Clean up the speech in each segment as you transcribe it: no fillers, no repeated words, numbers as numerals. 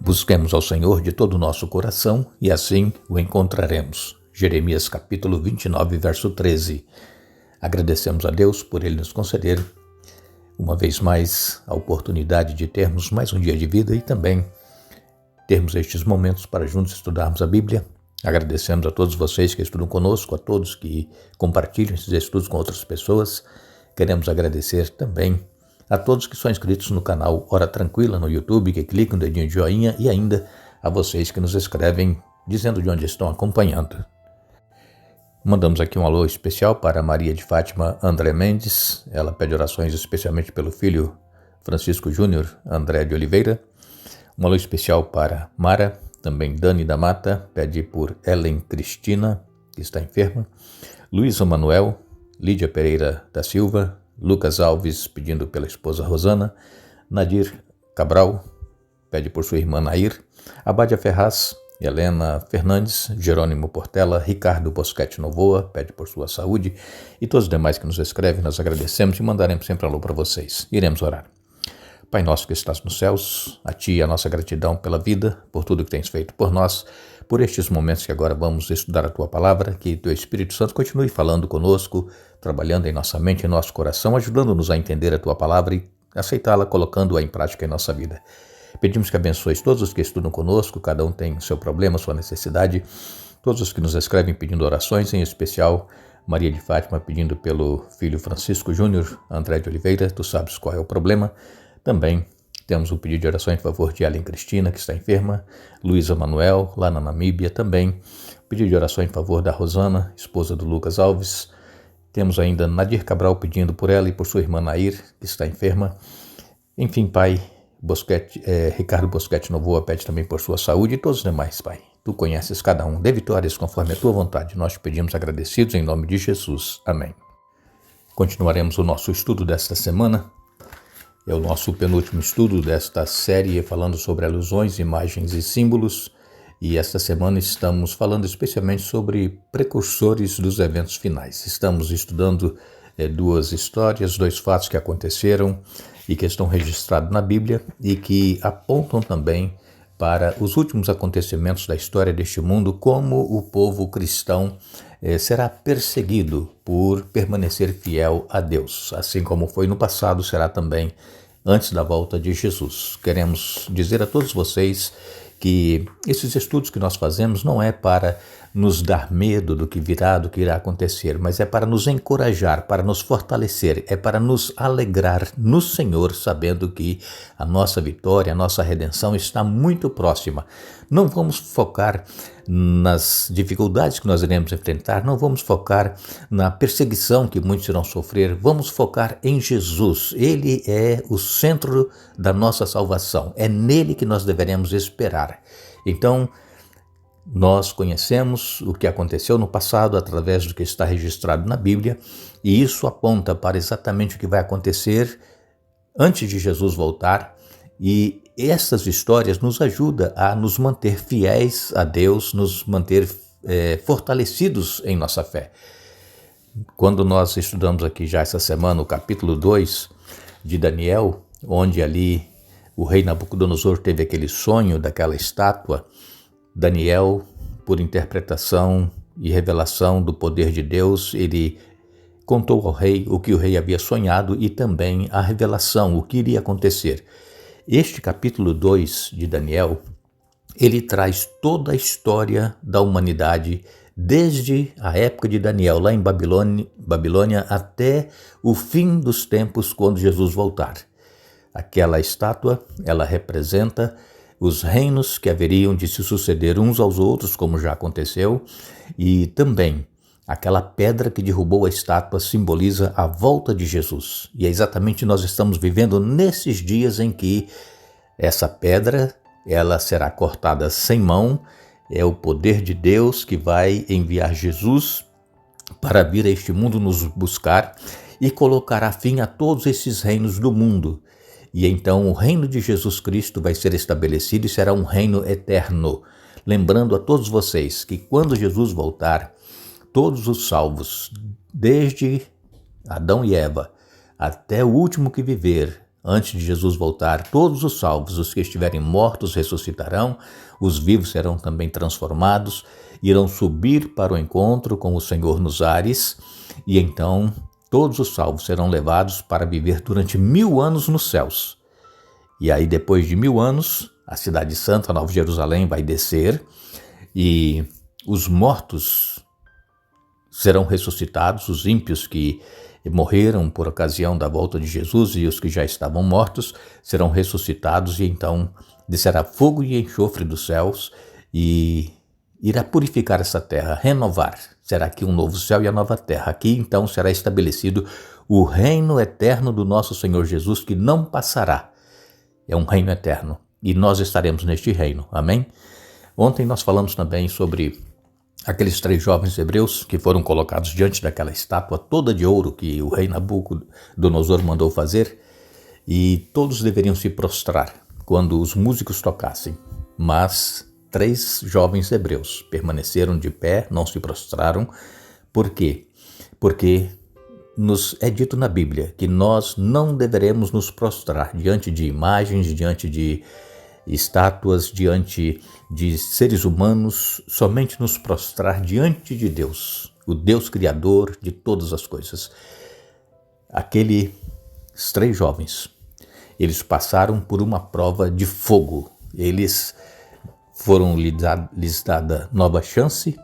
Busquemos ao Senhor de todo o nosso coração e assim o encontraremos. Jeremias capítulo 29, verso 13. Agradecemos a Deus por Ele nos conceder, uma vez mais, a oportunidade de termos mais um dia de vida e também termos estes momentos para juntos estudarmos a Bíblia. Agradecemos a todos vocês que estudam conosco, a todos que compartilham esses estudos com outras pessoas. Queremos agradecer também a todos que são inscritos no canal Hora Tranquila no YouTube, que clicam no dedinho de joinha, e ainda a vocês que nos escrevem dizendo de onde estão acompanhando. Mandamos aqui um alô especial para Maria de Fátima André Mendes. Ela pede orações especialmente pelo filho Francisco Júnior André de Oliveira. Um alô especial para Mara, também Dani da Mata, pede por Ellen Cristina, que está enferma. Luísa Manuel, Lídia Pereira da Silva, Lucas Alves pedindo pela esposa Rosana, Nadir Cabral pede por sua irmã Nair, Abádia Ferraz, Helena Fernandes, Jerônimo Portela, Ricardo Bosquete Novoa pede por sua saúde e todos os demais que nos escrevem, nós agradecemos e mandaremos sempre alô para vocês. Iremos orar. Pai nosso que estás nos céus, a Ti a nossa gratidão pela vida, por tudo que tens feito por nós, por estes momentos que agora vamos estudar a Tua Palavra, que Teu Espírito Santo continue falando conosco, trabalhando em nossa mente e nosso coração, ajudando-nos a entender a Tua Palavra e aceitá-la, colocando-a em prática em nossa vida. Pedimos que abençoes todos os que estudam conosco, cada um tem seu problema, sua necessidade, todos os que nos escrevem pedindo orações, em especial Maria de Fátima pedindo pelo filho Francisco Júnior André de Oliveira, Tu sabes qual é o problema. Também temos um pedido de oração em favor de Ellen Cristina, que está enferma, Luísa Manuel, lá na Namíbia também, pedido de oração em favor da Rosana, esposa do Lucas Alves. Temos ainda Nadir Cabral pedindo por ela e por sua irmã Nair, que está enferma. Enfim, Pai, Ricardo Bosquete Novoa pede também por sua saúde e todos os demais, Pai. Tu conheces cada um, dê vitórias conforme a Tua vontade. Nós te pedimos agradecidos em nome de Jesus. Amém. Continuaremos o nosso estudo desta semana. É o nosso penúltimo estudo desta série falando sobre alusões, imagens e símbolos. E esta semana estamos falando especialmente sobre precursores dos eventos finais. Estamos estudando duas histórias, dois fatos que aconteceram e que estão registrados na Bíblia e que apontam também para os últimos acontecimentos da história deste mundo, como o povo cristão será perseguido por permanecer fiel a Deus. Assim como foi no passado, será também antes da volta de Jesus. Queremos dizer a todos vocês que esses estudos que nós fazemos não é para nos dar medo do que virá, do que irá acontecer, mas é para nos encorajar, para nos fortalecer, é para nos alegrar no Senhor, sabendo que a nossa vitória, a nossa redenção está muito próxima. Não vamos focar nas dificuldades que nós iremos enfrentar, não vamos focar na perseguição que muitos irão sofrer, vamos focar em Jesus. Ele é o centro da nossa salvação, é nele que nós deveremos esperar. Então, nós conhecemos o que aconteceu no passado através do que está registrado na Bíblia, e isso aponta para exatamente o que vai acontecer antes de Jesus voltar, e essas histórias nos ajudam a nos manter fiéis a Deus, nos manter fortalecidos em nossa fé. Quando nós estudamos aqui já essa semana o capítulo 2 de Daniel, onde ali o rei Nabucodonosor teve aquele sonho daquela estátua, Daniel, por interpretação e revelação do poder de Deus, ele contou ao rei o que o rei havia sonhado e também a revelação, o que iria acontecer. Este capítulo 2 de Daniel, ele traz toda a história da humanidade, desde a época de Daniel, lá em Babilônia, até o fim dos tempos, quando Jesus voltar. Aquela estátua, ela representa os reinos que haveriam de se suceder uns aos outros, como já aconteceu, e também aquela pedra que derrubou a estátua simboliza a volta de Jesus. E é exatamente nós estamos vivendo nesses dias em que essa pedra, ela será cortada sem mão, é o poder de Deus que vai enviar Jesus para vir a este mundo nos buscar e colocará fim a todos esses reinos do mundo. E então o reino de Jesus Cristo vai ser estabelecido e será um reino eterno. Lembrando a todos vocês que quando Jesus voltar, todos os salvos, desde Adão e Eva, até o último que viver, antes de Jesus voltar, todos os salvos, os que estiverem mortos, ressuscitarão, os vivos serão também transformados, irão subir para o encontro com o Senhor nos ares, e então todos os salvos serão levados para viver durante 1000 anos nos céus. E aí, depois de 1000 anos, a cidade santa, a Nova Jerusalém, vai descer, e os mortos serão ressuscitados, os ímpios que morreram por ocasião da volta de Jesus e os que já estavam mortos serão ressuscitados, e então descerá fogo e enxofre dos céus e irá purificar essa terra, renovar. Será aqui um novo céu e a nova terra. Aqui então será estabelecido o reino eterno do nosso Senhor Jesus, que não passará. É um reino eterno e nós estaremos neste reino. Amém? Ontem nós falamos também sobre aqueles 3 jovens hebreus que foram colocados diante daquela estátua toda de ouro que o rei Nabucodonosor mandou fazer, e todos deveriam se prostrar quando os músicos tocassem. Mas 3 jovens hebreus permaneceram de pé, não se prostraram. Por quê? Porque nos é dito na Bíblia que nós não deveremos nos prostrar diante de imagens, diante de estátuas, diante de seres humanos, somente nos prostrar diante de Deus, o Deus Criador de todas as coisas. Aqueles 3 jovens, eles passaram por uma prova de fogo. Eles lhes dada nova chance,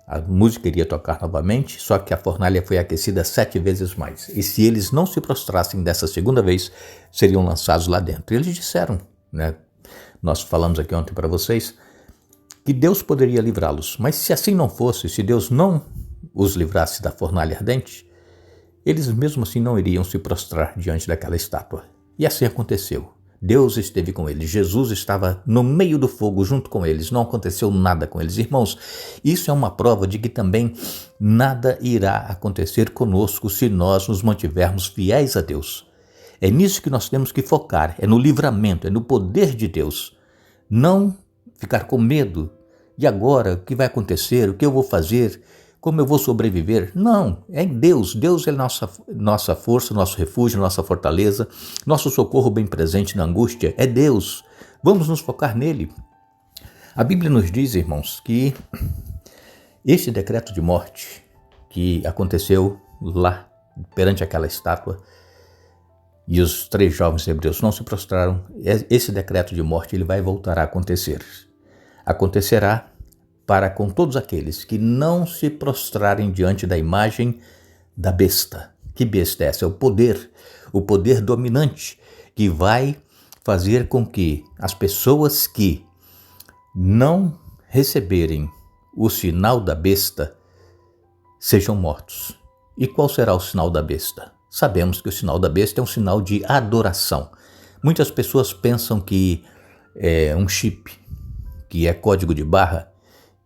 a música iria tocar novamente, só que a fornalha foi aquecida 7 vezes mais. E se eles não se prostrassem dessa segunda vez, seriam lançados lá dentro. Eles disseram, né? Nós falamos aqui ontem para vocês, que Deus poderia livrá-los, mas se assim não fosse, se Deus não os livrasse da fornalha ardente, eles mesmo assim não iriam se prostrar diante daquela estátua. E assim aconteceu. Deus esteve com eles, Jesus estava no meio do fogo junto com eles, não aconteceu nada com eles. Irmãos, isso é uma prova de que também nada irá acontecer conosco se nós nos mantivermos fiéis a Deus. É nisso que nós temos que focar, é no livramento, é no poder de Deus. Não ficar com medo. E agora, o que vai acontecer? O que eu vou fazer? Como eu vou sobreviver? Não, é em Deus. Deus é nossa força, nosso refúgio, nossa fortaleza, nosso socorro bem presente na angústia. É Deus. Vamos nos focar nele. A Bíblia nos diz, irmãos, que este decreto de morte que aconteceu lá perante aquela estátua, e os 3 jovens hebreus não se prostraram, esse decreto de morte ele vai voltar a acontecer. Acontecerá para com todos aqueles que não se prostrarem diante da imagem da besta. Que besta é essa? É o poder dominante que vai fazer com que as pessoas que não receberem o sinal da besta sejam mortos. E qual será o sinal da besta? Sabemos que o sinal da besta é um sinal de adoração. Muitas pessoas pensam que é um chip, que é código de barra,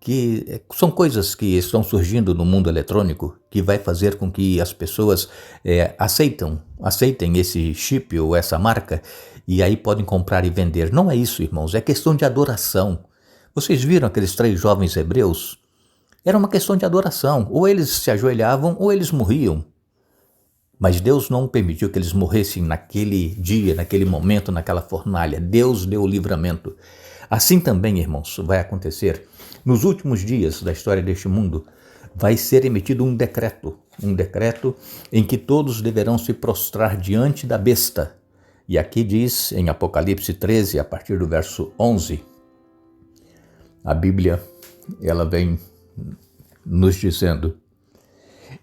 que são coisas que estão surgindo no mundo eletrônico que vai fazer com que as pessoas aceitem esse chip ou essa marca e aí podem comprar e vender. Não é isso, irmãos, é questão de adoração. Vocês viram aqueles 3 jovens hebreus? Era uma questão de adoração. Ou eles se ajoelhavam ou eles morriam. Mas Deus não permitiu que eles morressem naquele dia, naquele momento, naquela fornalha. Deus deu o livramento. Assim também, irmãos, vai acontecer. Nos últimos dias da história deste mundo, vai ser emitido um decreto em que todos deverão se prostrar diante da besta. E aqui diz, em Apocalipse 13, a partir do verso 11, a Bíblia, ela vem nos dizendo: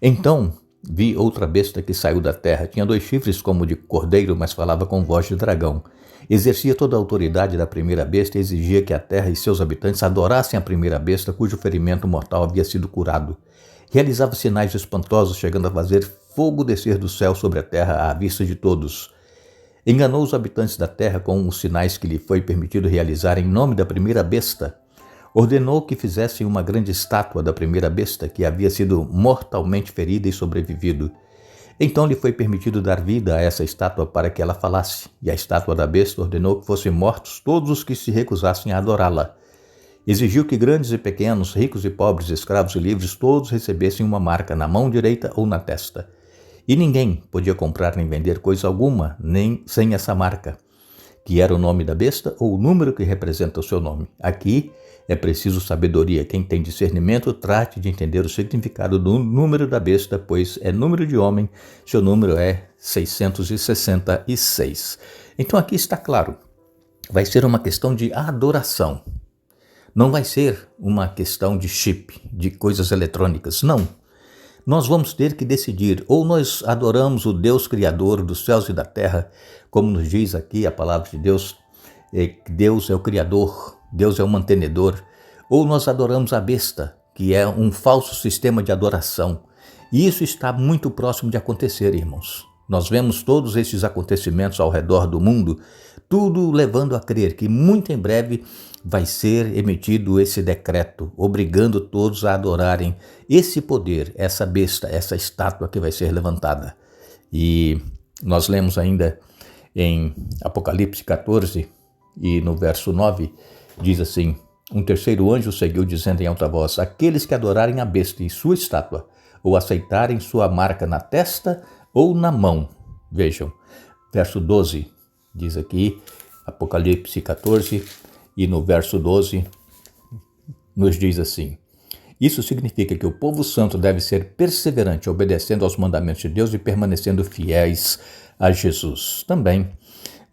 Então vi outra besta que saiu da terra, tinha 2 chifres como de cordeiro, mas falava com voz de dragão. Exercia toda a autoridade da primeira besta e exigia que a terra e seus habitantes adorassem a primeira besta, cujo ferimento mortal havia sido curado. Realizava sinais espantosos, chegando a fazer fogo descer do céu sobre a terra à vista de todos. Enganou os habitantes da terra com os sinais que lhe foi permitido realizar em nome da primeira besta. Ordenou que fizessem uma grande estátua da primeira besta, que havia sido mortalmente ferida e sobrevivido. Então lhe foi permitido dar vida a essa estátua para que ela falasse, e a estátua da besta ordenou que fossem mortos todos os que se recusassem a adorá-la. Exigiu que grandes e pequenos, ricos e pobres, escravos e livres, todos recebessem uma marca na mão direita ou na testa. E ninguém podia comprar nem vender coisa alguma, nem sem essa marca, que era o nome da besta ou o número que representa o seu nome. Aqui é preciso sabedoria. Quem tem discernimento, trate de entender o significado do número da besta, pois é número de homem, seu número é 666. Então aqui está claro, vai ser uma questão de adoração. Não vai ser uma questão de chip, de coisas eletrônicas, não. Nós vamos ter que decidir, ou nós adoramos o Deus Criador dos céus e da terra, como nos diz aqui a palavra de Deus, Deus é o Criador, Deus é o mantenedor, ou nós adoramos a besta, que é um falso sistema de adoração. E isso está muito próximo de acontecer, irmãos. Nós vemos todos esses acontecimentos ao redor do mundo, tudo levando a crer que muito em breve vai ser emitido esse decreto, obrigando todos a adorarem esse poder, essa besta, essa estátua que vai ser levantada. E nós lemos ainda em Apocalipse 14 e no verso 9, diz assim: um terceiro anjo seguiu dizendo em alta voz: aqueles que adorarem a besta e sua estátua, ou aceitarem sua marca na testa ou na mão. Vejam, verso 12, diz aqui, Apocalipse 14, e no verso 12, nos diz assim: isso significa que o povo santo deve ser perseverante, obedecendo aos mandamentos de Deus e permanecendo fiéis a Jesus. Também,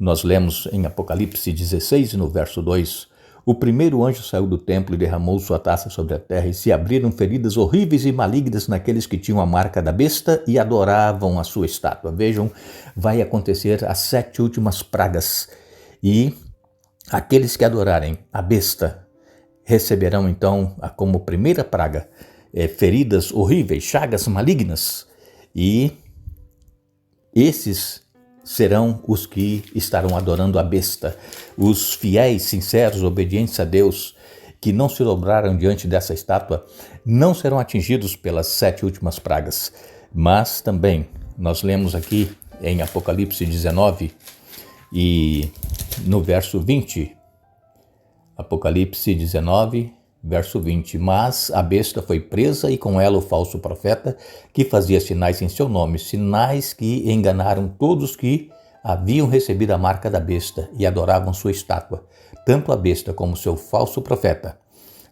nós lemos em Apocalipse 16, no verso 2, o primeiro anjo saiu do templo e derramou sua taça sobre a terra, e se abriram feridas horríveis e malignas naqueles que tinham a marca da besta e adoravam a sua estátua. Vejam, vai acontecer as 7 últimas pragas, e aqueles que adorarem a besta receberão então como primeira praga feridas horríveis, chagas malignas, e esses serão os que estarão adorando a besta. Os fiéis, sinceros, obedientes a Deus, que não se dobraram diante dessa estátua, não serão atingidos pelas 7 últimas pragas. Mas também, nós lemos aqui em Apocalipse 19 e no verso 20, Apocalipse 19, verso 20, mas a besta foi presa e com ela o falso profeta que fazia sinais em seu nome, sinais que enganaram todos que haviam recebido a marca da besta e adoravam sua estátua. Tanto a besta como seu falso profeta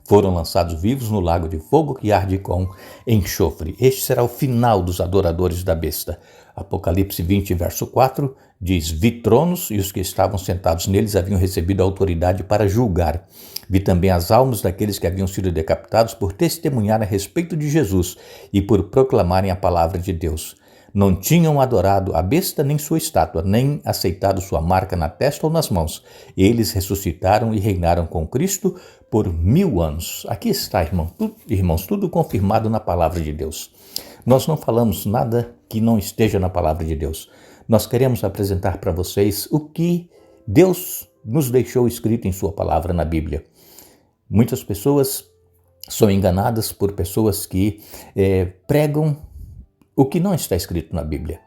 foram lançados vivos no lago de fogo que arde com enxofre. Este será o final dos adoradores da besta. Apocalipse 20, verso 4, diz: vi tronos e os que estavam sentados neles haviam recebido a autoridade para julgar. Vi também as almas daqueles que haviam sido decapitados por testemunhar a respeito de Jesus e por proclamarem a palavra de Deus. Não tinham adorado a besta nem sua estátua, nem aceitado sua marca na testa ou nas mãos. Eles ressuscitaram e reinaram com Cristo por 1000 anos. Aqui está, irmãos, tudo confirmado na palavra de Deus. Nós não falamos nada que não esteja na palavra de Deus. Nós queremos apresentar para vocês o que Deus nos deixou escrito em sua palavra na Bíblia. Muitas pessoas são enganadas por pessoas que pregam o que não está escrito na Bíblia.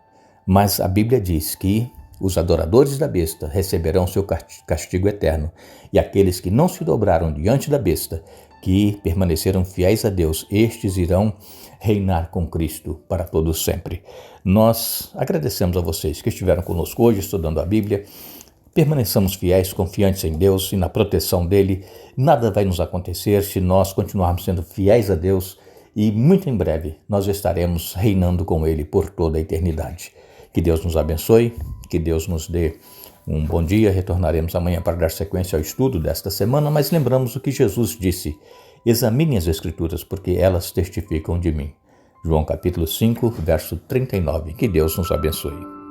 Mas a Bíblia diz que os adoradores da besta receberão seu castigo eterno, e aqueles que não se dobraram diante da besta, que permaneceram fiéis a Deus, estes irão reinar com Cristo para todos sempre. Nós agradecemos a vocês que estiveram conosco hoje estudando a Bíblia. Permaneçamos fiéis, confiantes em Deus e na proteção dele. Nada vai nos acontecer se nós continuarmos sendo fiéis a Deus, e muito em breve nós estaremos reinando com ele por toda a eternidade. Que Deus nos abençoe, que Deus nos dê um bom dia. Retornaremos amanhã para dar sequência ao estudo desta semana, mas lembramos o que Jesus disse: examine as Escrituras, porque elas testificam de mim. João capítulo 5, verso 39. Que Deus nos abençoe.